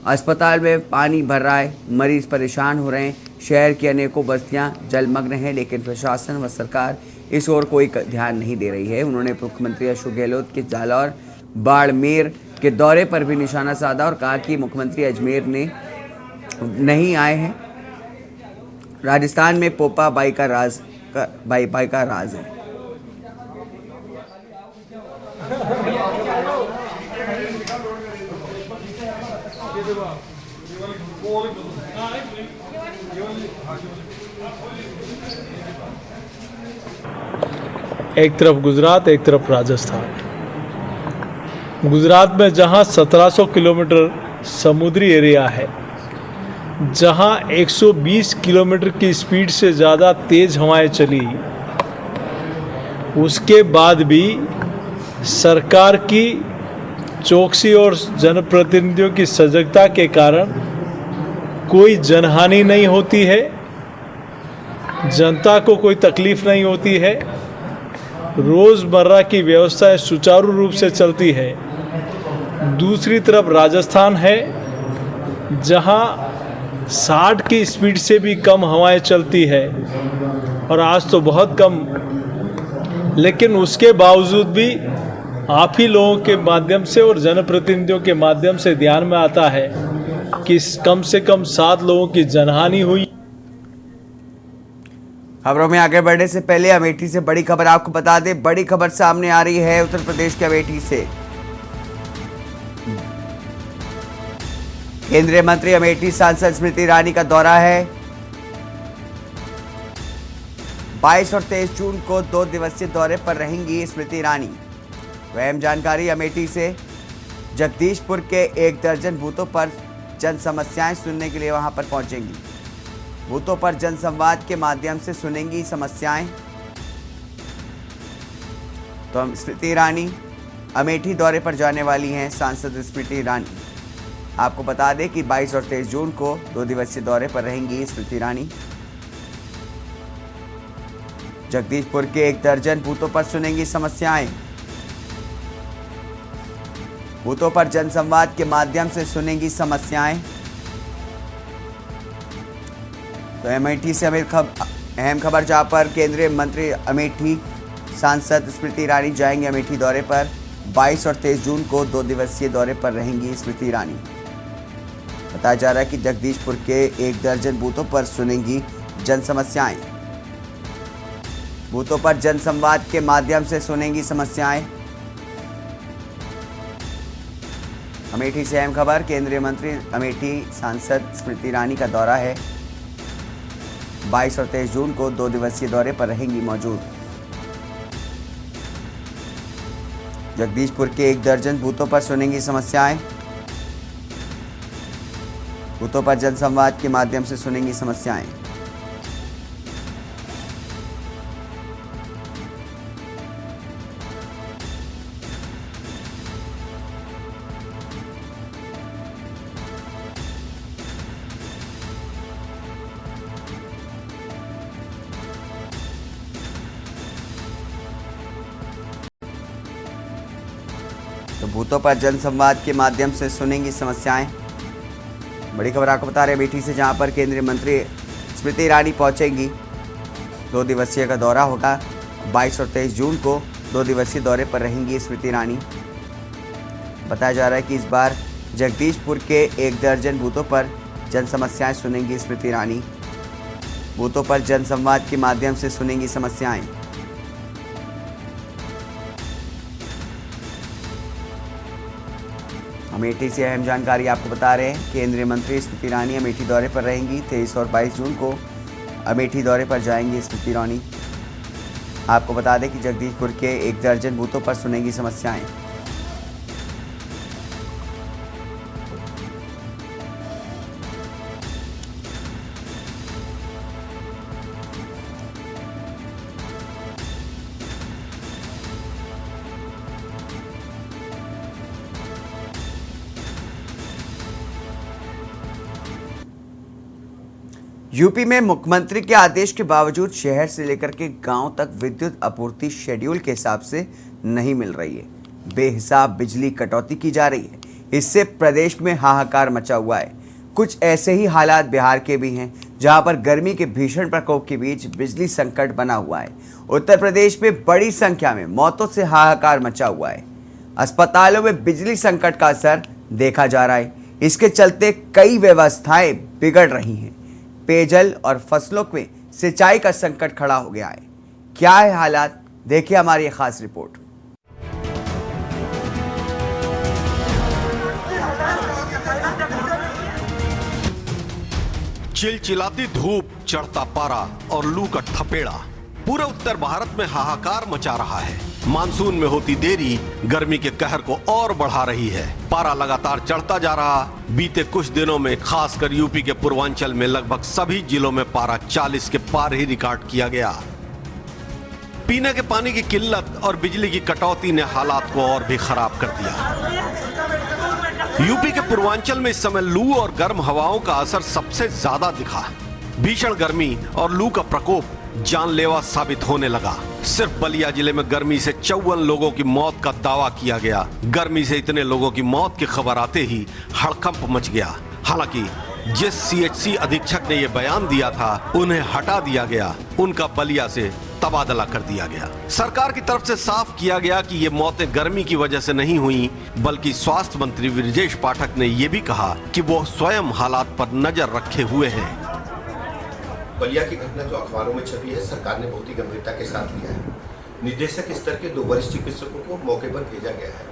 अस्पताल में पानी भर रहा है, मरीज परेशान हो रहे हैं, शहर की अनेकों बस्तियां जलमग्न हैं, लेकिन प्रशासन व सरकार इस ओर कोई ध्यान नहीं दे रही है। उन्होंने मुख्यमंत्री अशोक गहलोत के जालौर बाड़मेर के दौरे पर भी निशाना साधा और कहा कि मुख्यमंत्री अजमेर ने नहीं आए हैं। राजस्थान में पोपा बाई का राज है। एक तरफ गुजरात, एक तरफ राजस्थान। गुजरात में जहां 1700 किलोमीटर समुद्री एरिया है, जहां 120 किलोमीटर की स्पीड से ज़्यादा तेज हवाएं चली, उसके बाद भी सरकार की चौकसी और जनप्रतिनिधियों की सजगता के कारण कोई जनहानि नहीं होती है, जनता को कोई तकलीफ नहीं होती है, रोज़मर्रा की व्यवस्थाएं सुचारू रूप से चलती है। दूसरी तरफ राजस्थान है, जहां 60 की स्पीड से भी कम हवाएं चलती है और आज तो बहुत कम, लेकिन उसके बावजूद भी आप ही लोगों के माध्यम से और जनप्रतिनिधियों के माध्यम से ध्यान में आता है कि कम से कम 7 लोगों की जनहानि हुई। खबरों में आगे बढ़ने से पहले अमेठी से बड़ी खबर आपको बता दें। बड़ी खबर सामने आ रही है उत्तर प्रदेश के अमेठी से। केंद्रीय मंत्री अमेठी सांसद स्मृति ईरानी का दौरा है। 22 और 23 जून को 2 दिवसीय दौरे पर रहेंगी स्मृति ईरानी। अहम जानकारी अमेठी से। जगदीशपुर के 1 दर्जन बूथों पर जन समस्याएं सुनने के लिए वहां पर पहुंचेंगी। बूथों पर जनसंवाद के माध्यम से सुनेंगी समस्याएं। तो स्मृति ईरानी अमेठी दौरे पर जाने वाली हैं। सांसद स्मृति ईरानी, आपको बता दें कि 22 और 23 जून को 2 दिवसीय दौरे पर रहेंगी स्मृति ईरानी। जगदीशपुर के 1 दर्जन बूथों पर सुनेंगी समस्याएं। बूथों पर जनसंवाद के माध्यम से सुनेंगी समस्याएं। तो अमेठी से अहम खबर, जहां पर केंद्रीय मंत्री अमेठी सांसद स्मृति ईरानी जाएंगे अमेठी दौरे पर। 22 और 23 जून को 2 दिवसीय दौरे पर रहेंगी स्मृति ईरानी। बताया जा रहा है कि जगदीशपुर के 1 दर्जन बूथों पर सुनेंगी जन समस्याएं। बूथों पर जनसंवाद के माध्यम से सुनेंगी समस्याएं। अमेठी से अहम खबर, केंद्रीय मंत्री अमेठी सांसद स्मृति ईरानी का दौरा है। 22 और 23 जून को 2 दिवसीय दौरे पर रहेंगी मौजूद। जगदीशपुर के 1 दर्जन बूथों पर सुनेंगी समस्याएं। बूथों पर जनसंवाद के माध्यम से सुनेंगी समस्याएं। तो बूथों पर जनसंवाद के माध्यम से सुनेंगी समस्याएं। बड़ी खबर आपको बता रहे हैं अमेठी से, जहां पर केंद्रीय मंत्री स्मृति ईरानी पहुंचेंगी। 2 दिवसीय का दौरा होगा। 22 और 23 जून को 2 दिवसीय दौरे पर रहेंगी स्मृति ईरानी। बताया जा रहा है कि इस बार जगदीशपुर के 1 दर्जन बूथों पर जन समस्याएं सुनेंगी स्मृति ईरानी। बूथों पर जनसंवाद के माध्यम से सुनेंगी समस्याएं। अमेठी से अहम जानकारी आपको बता रहे हैं। केंद्रीय मंत्री स्मृति ईरानी अमेठी दौरे पर रहेंगी। 23 और 22 जून को अमेठी दौरे पर जाएंगी स्मृति ईरानी। आपको बता दें कि जगदीशपुर के 1 दर्जन बूथों पर सुनेंगी समस्याएं। यूपी में मुख्यमंत्री के आदेश के बावजूद शहर से लेकर के गांव तक विद्युत आपूर्ति शेड्यूल के हिसाब से नहीं मिल रही है। बेहिसाब बिजली कटौती की जा रही है। इससे प्रदेश में हाहाकार मचा हुआ है। कुछ ऐसे ही हालात बिहार के भी हैं, जहां पर गर्मी के भीषण प्रकोप के बीच बिजली संकट बना हुआ है। उत्तर प्रदेश में बड़ी संख्या में मौतों से हाहाकार मचा हुआ है। अस्पतालों में बिजली संकट का असर देखा जा रहा है। इसके चलते कई व्यवस्थाएं बिगड़ रही हैं। पेयजल और फसलों में सिंचाई का संकट खड़ा हो गया है। क्या है हालात, देखिए हमारी ये खास रिपोर्ट। चिलचिलाती धूप, चढ़ता पारा और लू का थपेड़ा पूरे उत्तर भारत में हाहाकार मचा रहा है। मानसून में होती देरी गर्मी के कहर को और बढ़ा रही है। पारा लगातार चढ़ता जा रहा। बीते कुछ दिनों में खासकर यूपी के पूर्वांचल में लगभग सभी जिलों में पारा 40 के पार ही रिकॉर्ड किया गया। पीने के पानी की किल्लत और बिजली की कटौती ने हालात को और भी खराब कर दिया। यूपी के पूर्वांचल में इस समय लू और गर्म हवाओं का असर सबसे ज्यादा दिखा। भीषण गर्मी और लू का प्रकोप जानलेवा साबित होने लगा। सिर्फ बलिया जिले में गर्मी से 54 लोगों की मौत का दावा किया गया। गर्मी से इतने लोगों की मौत की खबर आते ही हड़कंप मच गया। हालांकि जिस सीएचसी अधीक्षक ने यह बयान दिया था, उन्हें हटा दिया गया। उनका बलिया से तबादला कर दिया गया। सरकार की तरफ से साफ किया गया कि ये मौतें गर्मी की वजह से नहीं हुई, बल्कि स्वास्थ्य मंत्री बृजेश पाठक ने यह भी कहा कि वो स्वयं हालात पर नजर रखे हुए हैं। बलिया की घटना जो अखबारों में छपी है, सरकार ने बहुत ही गंभीरता के साथ लिया है। निदेशक स्तर के 2 वरिष्ठ चिकित्सकों को मौके पर भेजा गया है।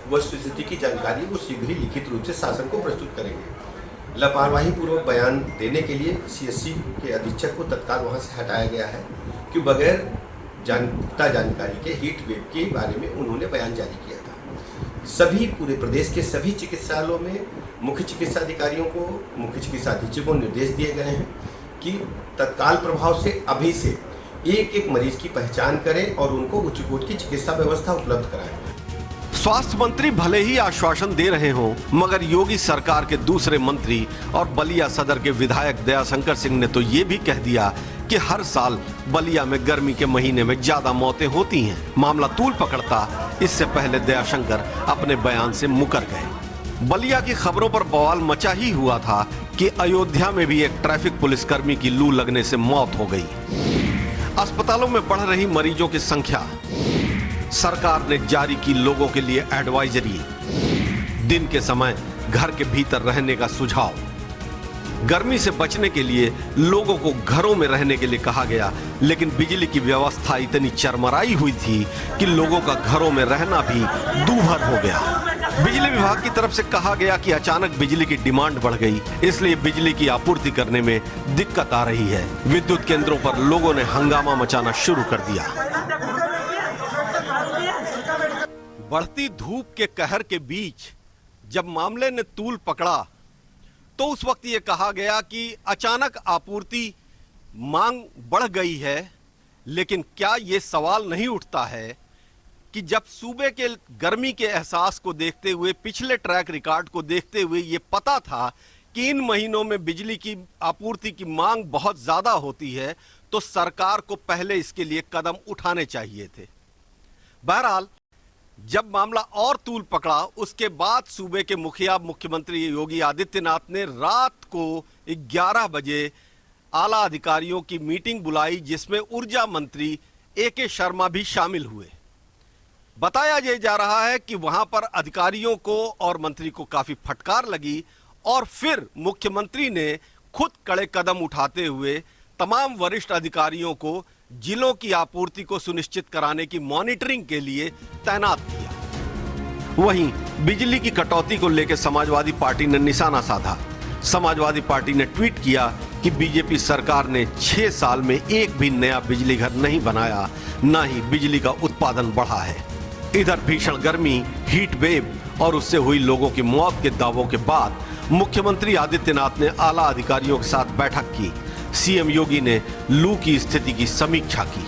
वह स्थिति की जानकारी वो शीघ्र ही लिखित रूप से शासन को प्रस्तुत करेंगे। लापरवाही पूर्वक बयान देने के लिए सीएचसी के अधीक्षक को तत्काल वहां से हटाया गया है कि बगैर जानकारी के हीट वेव के बारे में उन्होंने बयान जारी किया था। सभी पूरे प्रदेश के सभी चिकित्सालयों में मुख्य चिकित्सा अधिकारियों को, मुख्य चिकित्सा अधीक्षकों को निर्देश दिए गए हैं कि तत्काल प्रभाव से अभी से एक एक मरीज की पहचान करें और उनको उच्चकोटि की चिकित्सा व्यवस्था उपलब्ध कराएं। स्वास्थ्य मंत्री भले ही आश्वासन दे रहे हों, मगर योगी सरकार के दूसरे मंत्री और बलिया सदर के विधायक दयाशंकर सिंह ने तो ये भी कह दिया कि हर साल बलिया में गर्मी के महीने में ज्यादा मौतें होती हैं। मामला तूल पकड़ता इससे पहले दयाशंकर अपने बयान से मुकर गए। बलिया की खबरों पर बवाल मचा ही हुआ था कि अयोध्या में भी एक ट्रैफिक पुलिसकर्मी की लू लगने से मौत हो गई। अस्पतालों में बढ़ रही मरीजों की संख्या, सरकार ने जारी की लोगों के लिए एडवाइजरी, दिन के समय घर के भीतर रहने का सुझाव, गर्मी से बचने के लिए लोगों को घरों में रहने के लिए कहा गया, लेकिन बिजली की व्यवस्था इतनी चरमराई हुई थी कि लोगों का घरों में रहना भी दूभर हो गया। बिजली विभाग की तरफ से कहा गया कि अचानक बिजली की डिमांड बढ़ गई, इसलिए बिजली की आपूर्ति करने में दिक्कत आ रही है। विद्युत केंद्रों पर लोगों ने हंगामा मचाना शुरू कर दिया। बढ़ती धूप के कहर के बीच जब मामले ने तूल पकड़ा तो उस वक्त ये कहा गया कि अचानक आपूर्ति मांग बढ़ गई है, लेकिन क्या ये सवाल नहीं उठता है कि जब सूबे के गर्मी के एहसास को देखते हुए, पिछले ट्रैक रिकॉर्ड को देखते हुए ये पता था कि इन महीनों में बिजली की आपूर्ति की मांग बहुत ज्यादा होती है, तो सरकार को पहले इसके लिए कदम उठाने चाहिए थे। बहरहाल जब मामला और तूल पकड़ा, उसके बाद सूबे के मुखिया मुख्यमंत्री योगी आदित्यनाथ ने रात को 11 बजे आला अधिकारियों की मीटिंग बुलाई, जिसमें ऊर्जा मंत्री ए.के. शर्मा भी शामिल हुए। बताया जा रहा है कि वहां पर अधिकारियों को और मंत्री को काफी फटकार लगी और फिर मुख्यमंत्री ने खुद कड़े कदम उठाते हुए तमाम वरिष्ठ अधिकारियों को जिलों की आपूर्ति को सुनिश्चित कराने की मॉनिटरिंग के लिए तैनात किया। वहीं बिजली की कटौती को लेकर समाजवादी पार्टी ने निशाना साधा। समाजवादी पार्टी ने ट्वीट किया कि बीजेपी सरकार ने 6 साल में एक भी नया बिजली घर नहीं बनाया, न ही बिजली का उत्पादन बढ़ा है। इधर भीषण गर्मी, हीट वेव और उससे हुई लोगों की मौत के दावों के बाद मुख्यमंत्री आदित्यनाथ ने आला अधिकारियों के साथ बैठक की। सीएम योगी ने लू की स्थिति की समीक्षा की।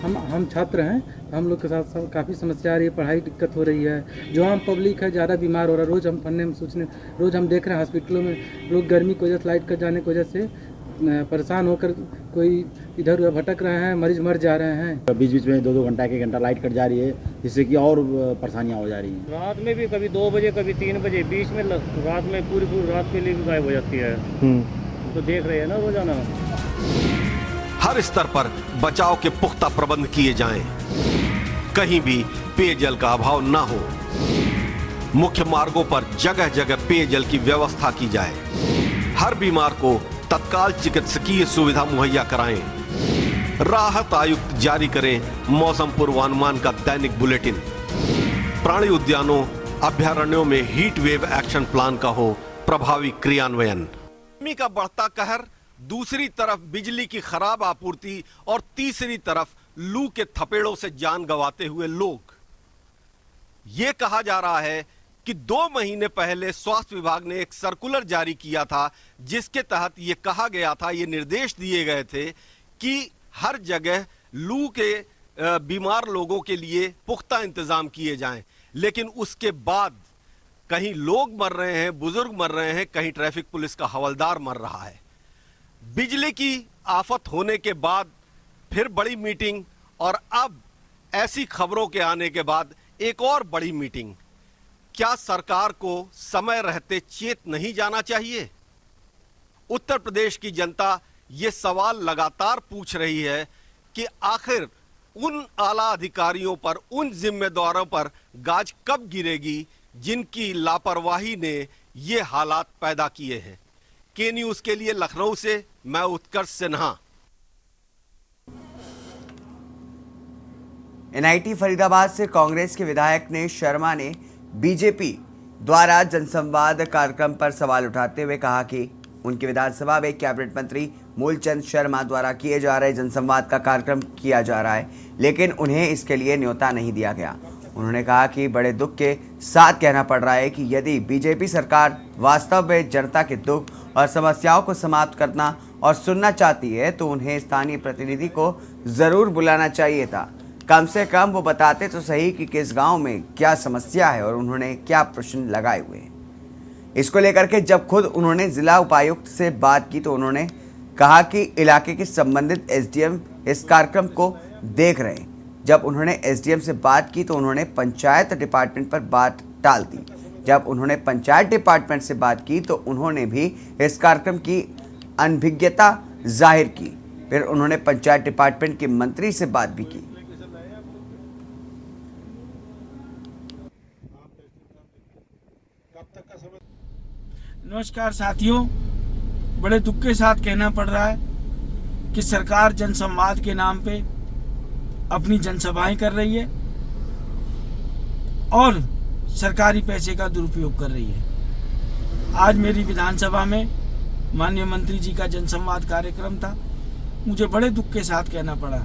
हम छात्र हैं, हम लोग के साथ काफ़ी समस्या आ रही है, पढ़ाई दिक्कत हो रही है। जो हम पब्लिक है ज़्यादा बीमार हो रहा है। रोज़ हम पढ़ने में सोचने, रोज़ हम देख रहे हैं हॉस्पिटलों में लोग गर्मी की वजह से, लाइट कट जाने की वजह से परेशान होकर कोई इधर उधर भटक रहे हैं, मरीज मर जा रहे हैं। बीच बीच में 2-2 घंटा 1 घंटा लाइट कट जा रही है, जिससे कि और परेशानियाँ हो जा रही हैं। रात में भी कभी 2 बजे कभी 3 बजे, बीच में रात में पूरी रात के लिए भी गायब हो जाती है। तो देख रहे हैं ना रोजाना। हर स्तर पर बचाव के पुख्ता प्रबंध किए जाएं, कहीं भी पेयजल का अभाव न हो। मुख्य मार्गों पर जगह जगह पेयजल की व्यवस्था की जाए। हर बीमार को तत्काल चिकित्सकीय सुविधा मुहैया कराएं। राहत आयुक्त जारी करें मौसम पूर्वानुमान का दैनिक बुलेटिन। प्राणी उद्यानों अभ्यारण्यों में हीट वेव एक्शन प्लान का हो प्रभावी क्रियान्वयन। गर्मी का बढ़ता कहर, दूसरी तरफ बिजली की खराब आपूर्ति और तीसरी तरफ लू के थपेड़ों से जान गंवाते हुए लोग। यह कहा जा रहा है कि 2 महीने पहले स्वास्थ्य विभाग ने एक सर्कुलर जारी किया था, जिसके तहत यह कहा गया था, ये निर्देश दिए गए थे कि हर जगह लू के बीमार लोगों के लिए पुख्ता इंतजाम किए जाएं। लेकिन उसके बाद कहीं लोग मर रहे हैं, बुजुर्ग मर रहे हैं, कहीं ट्रैफिक पुलिस का हवलदार मर रहा है। बिजली की आफत होने के बाद फिर बड़ी मीटिंग, और अब ऐसी खबरों के आने के बाद एक और बड़ी मीटिंग। क्या सरकार को समय रहते चेत नहीं जाना चाहिए? उत्तर प्रदेश की जनता ये सवाल लगातार पूछ रही है कि आखिर उन आला अधिकारियों पर, उन जिम्मेदारों पर गाज कब गिरेगी जिनकी लापरवाही ने ये हालात पैदा किए हैं। के न्यूज के लिए लखनऊ से मैं उत्कर्ष सिन्हा। एनआईटी फरीदाबाद से कांग्रेस के विधायक ने शर्मा ने बीजेपी द्वारा जनसंवाद कार्यक्रम पर सवाल उठाते हुए कहा कि उनकी विधानसभा में कैबिनेट मंत्री मूलचंद शर्मा द्वारा किए जा रहे जनसंवाद का कार्यक्रम किया जा रहा है, लेकिन उन्हें इसके लिए न्योता नहीं दिया गया। उन्होंने कहा कि बड़े दुख के साथ कहना पड़ रहा है कि यदि बीजेपी सरकार वास्तव में जनता के दुख और समस्याओं को समाप्त करना और सुनना चाहती है तो उन्हें स्थानीय प्रतिनिधि को जरूर बुलाना चाहिए था। कम से कम वो बताते तो सही कि किस गांव में क्या समस्या है और उन्होंने क्या प्रश्न लगाए हुए हैं। इसको लेकर के जब खुद उन्होंने जिला उपायुक्त से बात की तो उन्होंने कहा कि इलाके के संबंधित एसडीएम इस कार्यक्रम को देख रहे हैं। जब उन्होंने एसडीएम से बात की तो उन्होंने पंचायत डिपार्टमेंट पर बात टाल दी। जब उन्होंने पंचायत डिपार्टमेंट से बात की तो उन्होंने भी इस कार्यक्रम की अनभिज्ञता जाहिर की। फिर उन्होंने पंचायत डिपार्टमेंट के मंत्री से बात भी की। नमस्कार साथियों, बड़े दुख के साथ कहना पड़ रहा है कि सरकार जनसंवाद के नाम पे अपनी जनसभाएं कर रही है और सरकारी पैसे का दुरुपयोग कर रही है। आज मेरी विधानसभा में माननीय मंत्री जी का जनसंवाद कार्यक्रम था। मुझे बड़े दुख के साथ कहना पड़ा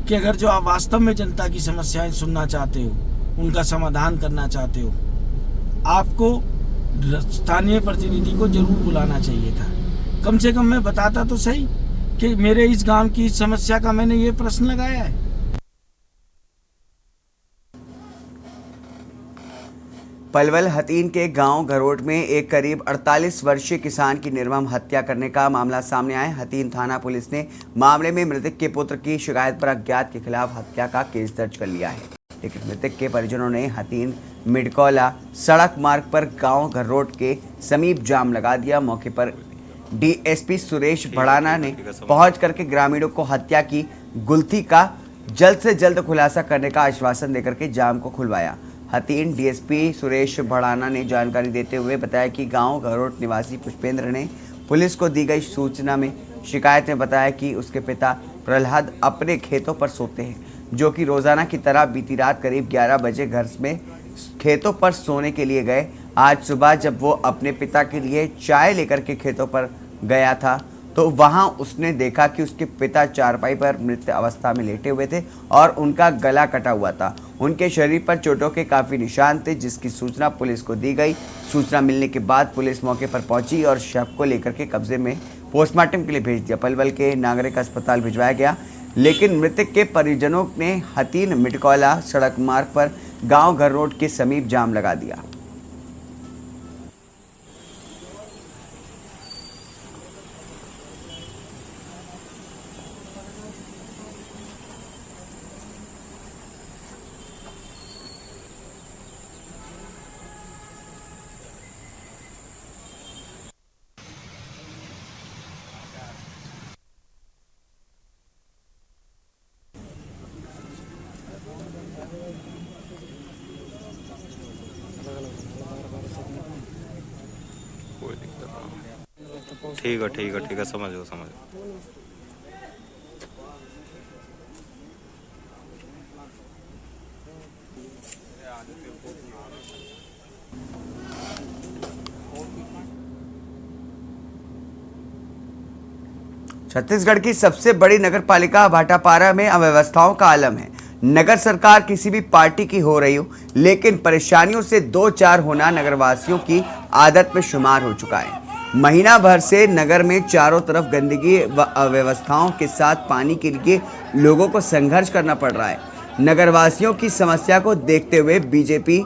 कि अगर जो आप वास्तव में जनता की समस्याएं सुनना चाहते हो, उनका समाधान करना चाहते हो, आपको स्थानीय प्रतिनिधि को जरूर बुलाना चाहिए था। कम से कम मैं बताता तो सही कि मेरे इस गांव की समस्या का मैंने ये प्रश्न लगाया है। पलवल हतीन के गांव घरोट में एक करीब 48 वर्षीय किसान की निर्मम हत्या करने का मामला सामने आया। हतीन थाना पुलिस ने मामले में मृतक के पुत्र की शिकायत पर अज्ञात के खिलाफ हत्या का केस दर्ज कर लिया है, लेकिन मृतक के परिजनों ने हतीन मिडकौला सड़क मार्ग पर गांव घरोट के समीप जाम लगा दिया। मौके पर डीएसपी सुरेश भड़ाना ने पहुंच करके ग्रामीणों को हत्या की गुत्थी का जल्द से जल्द खुलासा करने का आश्वासन देकर के जाम को खुलवाया। हतीन डीएसपी सुरेश भड़ाना ने जानकारी देते हुए बताया कि गांव घरोट निवासी पुष्पेंद्र ने पुलिस को दी गई सूचना में शिकायत में बताया कि उसके पिता प्रहलाद अपने खेतों पर सोते हैं, जो कि रोजाना की तरह बीती रात करीब 11 बजे घर में खेतों पर सोने के लिए गए। आज सुबह जब वो अपने पिता के लिए चाय लेकर के खेतों पर गया था तो वहां उसने देखा कि उसके पिता चारपाई पर मृत अवस्था में लेटे हुए थे और उनका गला कटा हुआ था। उनके शरीर पर चोटों के काफ़ी निशान थे, जिसकी सूचना पुलिस को दी गई। सूचना मिलने के बाद पुलिस मौके पर पहुंची और शव को लेकर के कब्जे में पोस्टमार्टम के लिए भेज दिया। पलवल के नागरिक अस्पताल भिजवाया गया, लेकिन मृतक के परिजनों ने हतीन मिडकौला सड़क मार्ग पर गांव घर रोड के समीप जाम लगा दिया। ठीक है, समझ गया। छत्तीसगढ़ की सबसे बड़ी नगर पालिका भाटापारा में अव्यवस्थाओं का आलम है। नगर सरकार किसी भी पार्टी की हो रही हो, लेकिन परेशानियों से दो चार होना नगरवासियों की आदत में शुमार हो चुका है। महीना भर से नगर में चारों तरफ गंदगी व अव्यवस्थाओं के साथ पानी के लिए लोगों को संघर्ष करना पड़ रहा है। नगरवासियों की समस्या को देखते हुए बीजेपी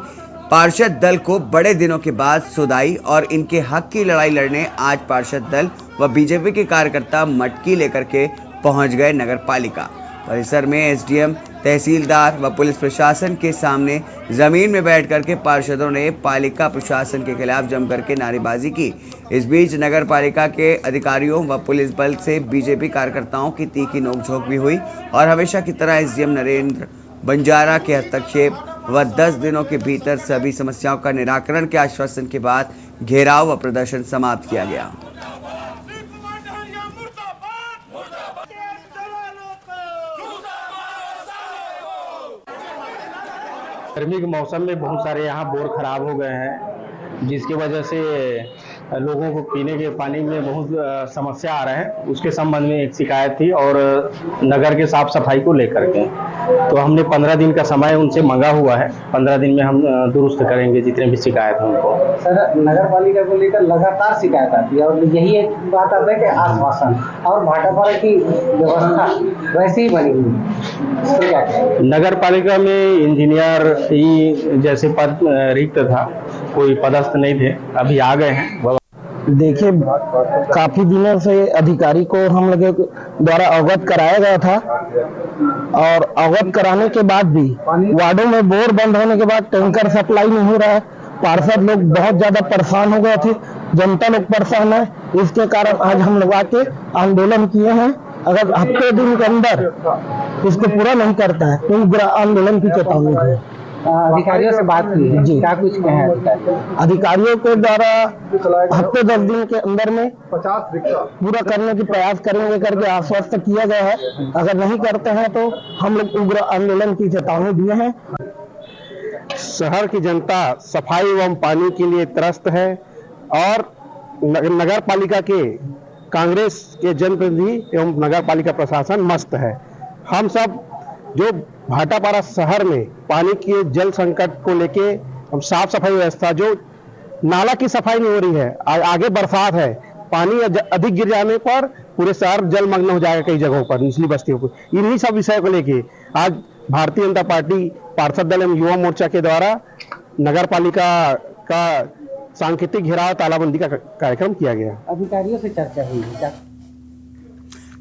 पार्षद दल को बड़े दिनों के बाद सुधाई और इनके हक की लड़ाई लड़ने आज पार्षद दल व बीजेपी के कार्यकर्ता मटकी लेकर के पहुंच गए नगर पालिका परिसर में। एसडीएम, तहसीलदार व पुलिस प्रशासन के सामने जमीन में बैठ करके पार्षदों ने पालिका प्रशासन के खिलाफ जम करके नारेबाजी की। इस बीच नगर पालिका के अधिकारियों व पुलिस बल से बीजेपी कार्यकर्ताओं की तीखी नोकझोंक भी हुई और हमेशा की तरह एसडीएम नरेंद्र बंजारा के हस्तक्षेप व 10 दिनों के भीतर सभी समस्याओं का निराकरण के आश्वासन के बाद घेराव व प्रदर्शन समाप्त किया गया। गर्मी के मौसम में बहुत सारे यहाँ बोर खराब हो गए हैं, जिसकी वजह से लोगों को पीने के पानी में बहुत समस्या आ रहा है। उसके संबंध में एक शिकायत थी और नगर के साफ सफाई को लेकर के तो हमने 15 दिन का समय उनसे मांगा हुआ है। 15 दिन में हम दुरुस्त करेंगे जितने भी शिकायत हैं उनको। सर, नगर पालिका को लेकर लगातार शिकायत आती है और यही एक बात आता है कि आश्वासन और भाटापारा की व्यवस्था वैसे ही बनी हुई है। नगर पालिका में इंजीनियर ही जैसे पद रिक्त था, कोई पदस्थ नहीं थे, अभी आ गए हैं। देखिए, काफी दिनों से अधिकारी को हम लोगों द्वारा अवगत कराया गया था और अवगत कराने के बाद भी वार्डों में बोर बंद होने के बाद टैंकर सप्लाई नहीं हो रहा है। पार्षद लोग बहुत ज्यादा परेशान हो गए थे, जनता लोग परेशान है। इसके कारण आज हम लोग आके आंदोलन किए हैं। अगर हफ्ते दिन के अंदर इसको पूरा नहीं करता है तो उग्र आंदोलन की चेतावनी है। अधिकारियों से बात की है जी, क्या कुछ कहें? अधिकारियों के द्वारा हफ्ते 10 दिन के अंदर में 50 रिक्शा पूरा करने की प्रयास करेंगे करके आश्वस्त किया गया है। अगर नहीं करते हैं तो हम लोग उग्र आंदोलन की चेतावनी दिए हैं। शहर की जनता सफाई एवं पानी के लिए त्रस्त है और नगर पालिका के कांग्रेस के जनप्रतिनिधि एवं नगर पालिका प्रशासन मस्त है। हम सब जो भाटापारा शहर में पानी के जल संकट को लेके हम साफ सफाई व्यवस्था, जो नाला की सफाई नहीं हो रही है, आगे बरसात है, पानी अधिक गिर जाने पर पूरे शहर जलमग्न हो जाएगा कई जगहों पर, निचली बस्तियों पर। इन्हीं सब विषय को लेके आज भारतीय जनता पार्टी पार्षद दल एवं युवा मोर्चा के द्वारा नगर पालिका का सांकेतिक घेराव तालाबंदी का कार्यक्रम किया गया। अधिकारियों से चर्चा हुई क्या?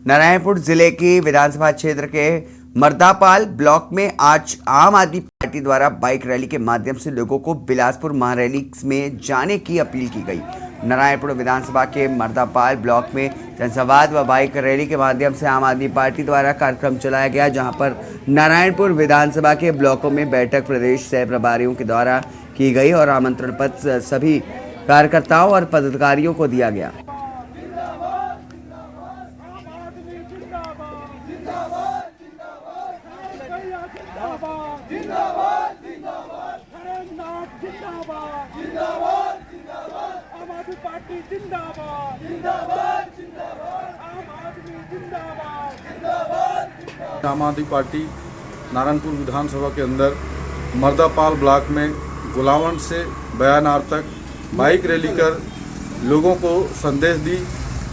नारायणपुर जिले की विधानसभा क्षेत्र के मर्दापाल ब्लॉक में आज आम आदमी पार्टी द्वारा बाइक रैली के माध्यम से लोगों को बिलासपुर महारैली में जाने की अपील की गई। नारायणपुर विधानसभा के मर्दापाल ब्लॉक में जनसंवाद व बाइक रैली के माध्यम से आम आदमी पार्टी द्वारा कार्यक्रम चलाया गया, जहां पर नारायणपुर विधानसभा के ब्लॉकों में बैठक प्रदेश सह प्रभारियों के द्वारा की गई और आमंत्रण पत्र सभी कार्यकर्ताओं और पदाधिकारियों को दिया गया। आम आदमी पार्टी नारायणपुर विधानसभा के अंदर मर्दापाल ब्लॉक में गुलावंड से बयानार तक बाइक रैली कर लोगों को संदेश दी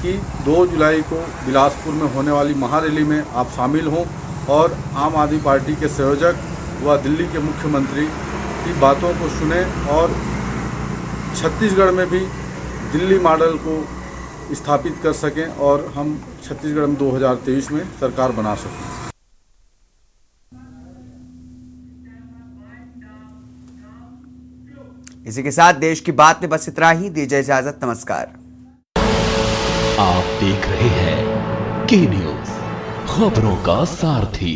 कि 2 जुलाई को बिलासपुर में होने वाली महारैली में आप शामिल हों और आम आदमी पार्टी के संयोजक व दिल्ली के मुख्यमंत्री की बातों को सुने और छत्तीसगढ़ में भी दिल्ली मॉडल को स्थापित कर सकें और हम छत्तीसगढ़ में 2023 में सरकार बना सकें। इसी के साथ देश की बात में बस इतना ही। दीजिए इजाजत, नमस्कार। आप देख रहे हैं के न्यूज़, खबरों का सारथी।